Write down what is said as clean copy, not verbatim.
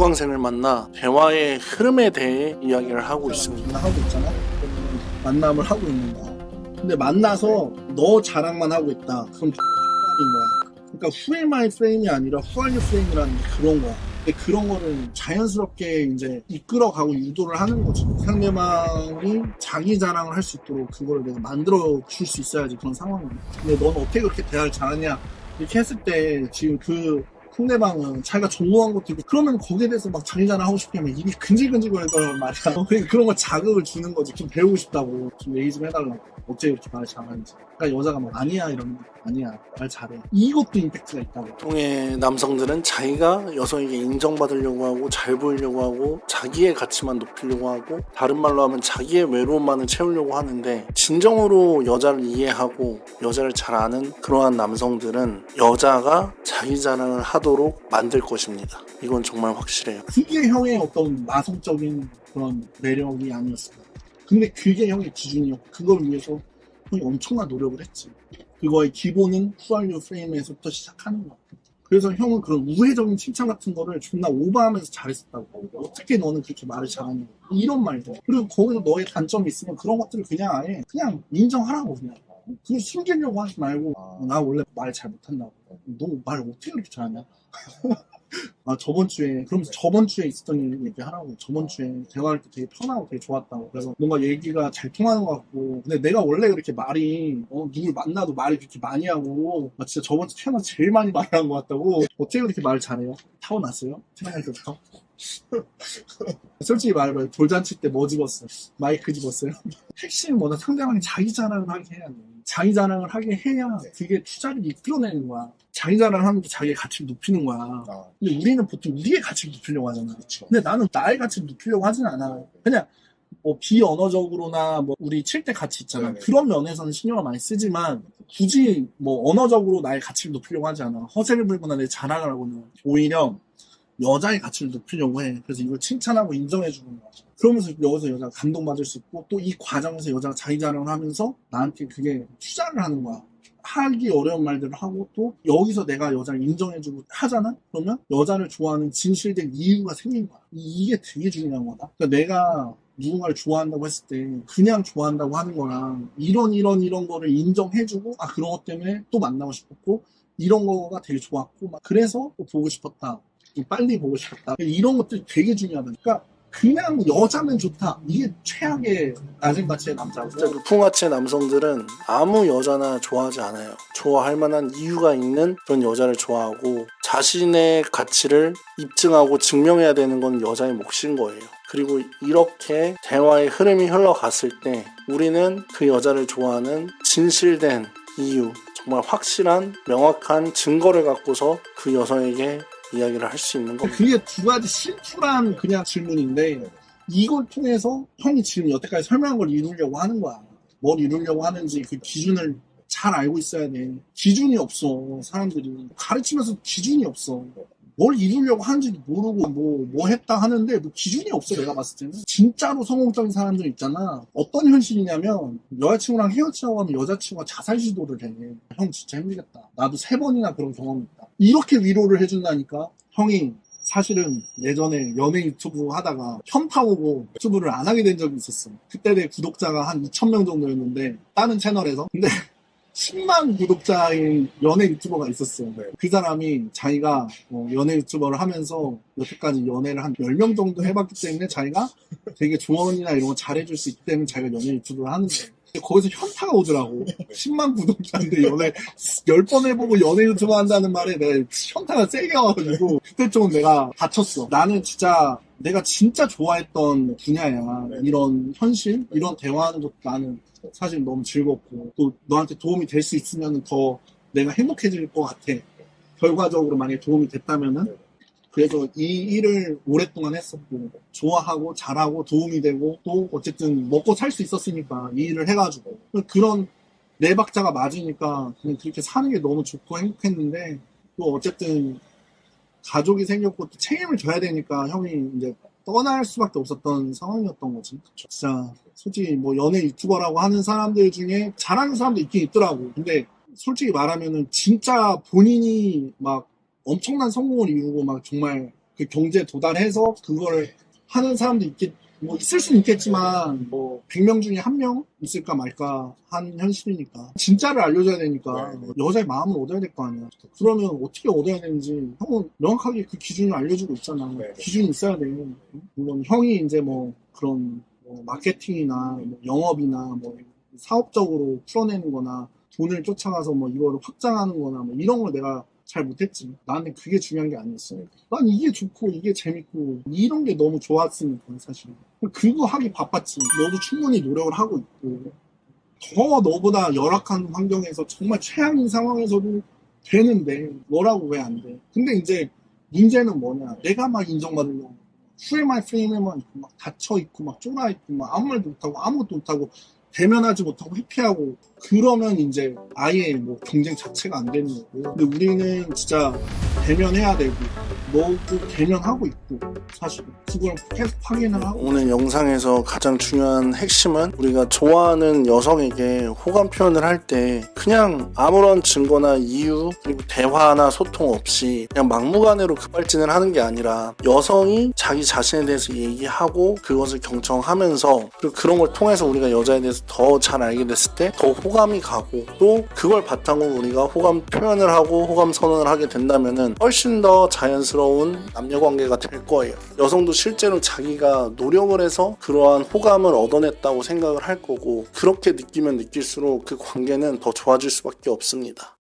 수강생을 만나 대화의 흐름에 대해 이야기를 하고 있습니다. 하고 있잖아. 만남을 하고 있는 거야. 근데 만나서 너 자랑만 하고 있다. 그럼 X인 거야. 그러니까 who am I 프레임이 아니라 who are you 프레임이라는 게 그런 거야. 근데 그런 거를 자연스럽게 이제 이끌어가고 유도를 하는 거지. 상대방이 자기 자랑을 할 수 있도록 그거를 내가 만들어 줄 수 있어야지 그런 상황이야. 근데 넌 어떻게 그렇게 대화를 잘하냐 이렇게 했을 때 지금 그 상대방은 자기가 전공한 것도 있고 그러면 거기에 대해서 막 자기 자랑하고 싶으면 입이 근질근질거릴 거란 말이야. 그러니까 그런 거 자극을 주는 거지. 좀 배우고 싶다고 좀 얘기 좀 해달라고. 어째 이렇게 말 잘하는지. 그러니까 여자가 막 아니야 이러면 아니야 말 잘해. 이것도 임팩트가 있다고. 보통의 남성들은 자기가 여성에게 인정받으려고 하고 잘 보이려고 하고 자기의 가치만 높이려고 하고 다른 말로 하면 자기의 외로움만을 채우려고 하는데 진정으로 여자를 이해하고 여자를 잘 아는 그러한 남성들은 여자가 자기 자랑을 하도록 만들 것입니다. 이건 정말 확실해요. 그게 형의 어떤 마성적인 그런 매력이 아니었을까. 근데 그게 형의 기준이었고 그걸 위해서 형이 엄청난 노력을 했지. 그거의 기본은 후알류 프레임에서부터 시작하는 거야. 그래서 형은 그런 우회적인 칭찬 같은 거를 존나 오버하면서 잘했었다고. 어떻게 너는 그렇게 말을 잘하냐. 이런 말들. 그리고 거기서 너의 단점이 있으면 그런 것들을 그냥 아예 그냥 인정하라고 그냥. 그걸 숨기려고 하지 말고 나 원래 말 잘 못한다고. 너 말 어떻게 그렇게 잘하냐. 아 저번 주에 그러면서 저번 주에 있었던 일 얘기하라고. 저번 주에 대화할 때 되게 편하고 되게 좋았다고. 그래서 뭔가 얘기가 잘 통하는 것 같고 근데 내가 원래 그렇게 말이 누굴 만나도 말이 그렇게 많이 하고 진짜 저번 주 태어나서 제일 많이 말한 것 같다고. 어떻게 그렇게 말을 잘해요? 타고났어요? 태어날 때부터? 솔직히 말해봐요. 돌잔치 때 뭐 집었어요? 마이크 집었어요? 핵심은 뭐냐 상대방이 자기 자랑을 하게 해야 돼. 자기 자랑을 하게 해야 그게 투자를 이끌어내는 거야. 자기 자랑을 하는 게 자기의 가치를 높이는 거야. 근데 우리는 보통 우리의 가치를 높이려고 하잖아. 그쵸. 근데 나는 나의 가치를 높이려고 하진 않아. 그냥 뭐 비언어적으로나 뭐 우리 칠 때 가치 있잖아. 네네. 그런 면에서는 신경을 많이 쓰지만 굳이 뭐 언어적으로 나의 가치를 높이려고 하지 않아. 허세를 부리거나 내 자랑을 하고는 오히려 여자의 가치를 높이려고 해. 그래서 이걸 칭찬하고 인정해주는 거야. 그러면서 여기서 여자가 감동받을 수 있고 또 이 과정에서 여자가 자기 자랑을 하면서 나한테 그게 투자를 하는 거야. 하기 어려운 말들을 하고 또 여기서 내가 여자를 인정해주고 하잖아? 그러면 여자를 좋아하는 진실된 이유가 생긴 거야. 이게 되게 중요한 거다. 그러니까 내가 누군가를 좋아한다고 했을 때 그냥 좋아한다고 하는 거랑 이런 거를 인정해주고 그런 것 때문에 또 만나고 싶었고 이런 거가 되게 좋았고 막 그래서 또 보고 싶었다. 빨리 보고 싶었다. 이런 것들이 되게 중요하다. 그러니까 그냥 여자면 좋다. 이게 최악의 낮은 가치의 남자고. 진짜 루풍가치의 남성들은 아무 여자나 좋아하지 않아요. 좋아할 만한 이유가 있는 그런 여자를 좋아하고 자신의 가치를 입증하고 증명해야 되는 건 여자의 몫인 거예요. 그리고 이렇게 대화의 흐름이 흘러갔을 때 우리는 그 여자를 좋아하는 진실된 이유, 정말 확실한 명확한 증거를 갖고서 그 여성에게 이야기를 할 수 있는 겁니다. 그게 두 가지 심플한 그냥 질문인데 이걸 통해서 형이 지금 여태까지 설명한 걸 이루려고 하는 거야. 뭘 이루려고 하는지 그 기준을 잘 알고 있어야 돼. 기준이 없어. 사람들이 가르치면서 기준이 없어. 뭘 이루려고 하는지도 모르고 뭐 했다 하는데 뭐 기준이 없어. 내가 봤을 때는 진짜로 성공적인 사람들 있잖아. 어떤 현실이냐면 여자친구랑 헤어지자고 하면 여자친구가 자살 시도를 해. 형 진짜 힘들겠다. 나도 3번이나 그런 경험이 있다. 이렇게 위로를 해준다니까. 형이 사실은 예전에 연애 유튜브 하다가 현타 오고 유튜브를 안 하게 된 적이 있었어. 그때 내 구독자가 한 2,000명 정도였는데 다른 채널에서. 근데 10만 구독자인 연애 유튜버가 있었어. 그 사람이 자기가 연애 유튜버를 하면서 여태까지 연애를 한 10명 정도 해봤기 때문에 자기가 되게 조언이나 이런 거 잘해줄 수 있기 때문에 자기가 연애 유튜브를 하는데 거기서 현타가 오더라고. 10만 구독자인데 연애 10번 해보고 연애 유튜버 한다는 말에 내가 현타가 세게 와가지고 그때 좀 내가 다쳤어. 나는 진짜 내가 진짜 좋아했던 분야야. 이런 현실, 이런 대화하는 것도 나는 사실 너무 즐겁고 또 너한테 도움이 될 수 있으면 더 내가 행복해질 것 같아. 결과적으로 만약에 도움이 됐다면은. 그래서 이 일을 오랫동안 했었고 좋아하고 잘하고 도움이 되고 또 어쨌든 먹고 살 수 있었으니까 이 일을 해가지고 그런 네 박자가 맞으니까 그냥 그렇게 사는 게 너무 좋고 행복했는데 또 어쨌든 가족이 생겼고 또 책임을 져야 되니까 형이 이제 떠날 수밖에 없었던 상황이었던 거지. 진짜 솔직히 뭐 연애 유튜버라고 하는 사람들 중에 잘하는 사람도 있긴 있더라고. 근데 솔직히 말하면은 진짜 본인이 막 엄청난 성공을 이루고 막 정말 그 경제에 도달해서 그걸 하는 사람도 뭐 있을 수는 있겠지만 뭐 100명 중에 1명 있을까 말까 한 현실이니까 진짜를 알려줘야 되니까 여자의 마음을 얻어야 될 거 아니야. 그러면 어떻게 얻어야 되는지 형은 명확하게 그 기준을 알려주고 있잖아. 기준이 있어야 돼. 물론 형이 이제 뭐 그런 뭐 마케팅이나 뭐 영업이나 뭐 사업적으로 풀어내는 거나 돈을 쫓아가서 뭐 이거를 확장하는 거나 뭐 이런 걸 내가 잘 못했지. 나한테 그게 중요한 게 아니었어. 난 이게 좋고 이게 재밌고 이런 게 너무 좋았으니까 사실. 그거 하기 바빴지. 너도 충분히 노력을 하고 있고 더 너보다 열악한 환경에서 정말 최악인 상황에서도 되는데 너라고 왜 안 돼? 근데 이제 문제는 뭐냐? 내가 막 인정받으려고 후회만 프레임에만 있고 막 닫혀 있고 막 쫄아 있고 막 아무 말도 못하고 아무것도 못하고 대면하지 못하고 회피하고 그러면 이제 아예 뭐 경쟁 자체가 안 되는 거고. 근데 우리는 진짜 대면해야 되고 너도 대면하고 있고 사실 그걸 계속 확인을 하고. 오늘 영상에서 가장 중요한 핵심은 우리가 좋아하는 여성에게 호감 표현을 할 때 그냥 아무런 증거나 이유 그리고 대화나 소통 없이 그냥 막무가내로 급발진을 하는 게 아니라 여성이 자기 자신에 대해서 얘기하고 그것을 경청하면서 그리고 그런 걸 통해서 우리가 여자에 대해서 더 잘 알게 됐을 때 더 호감이 가고 또 그걸 바탕으로 우리가 호감 표현을 하고 호감 선언을 하게 된다면은 훨씬 더 자연스러운 남녀 관계가 될 거예요. 여성도 실제로 자기가 노력을 해서 그러한 호감을 얻어냈다고 생각을 할 거고 그렇게 느끼면 느낄수록 그 관계는 더 좋아질 수밖에 없습니다.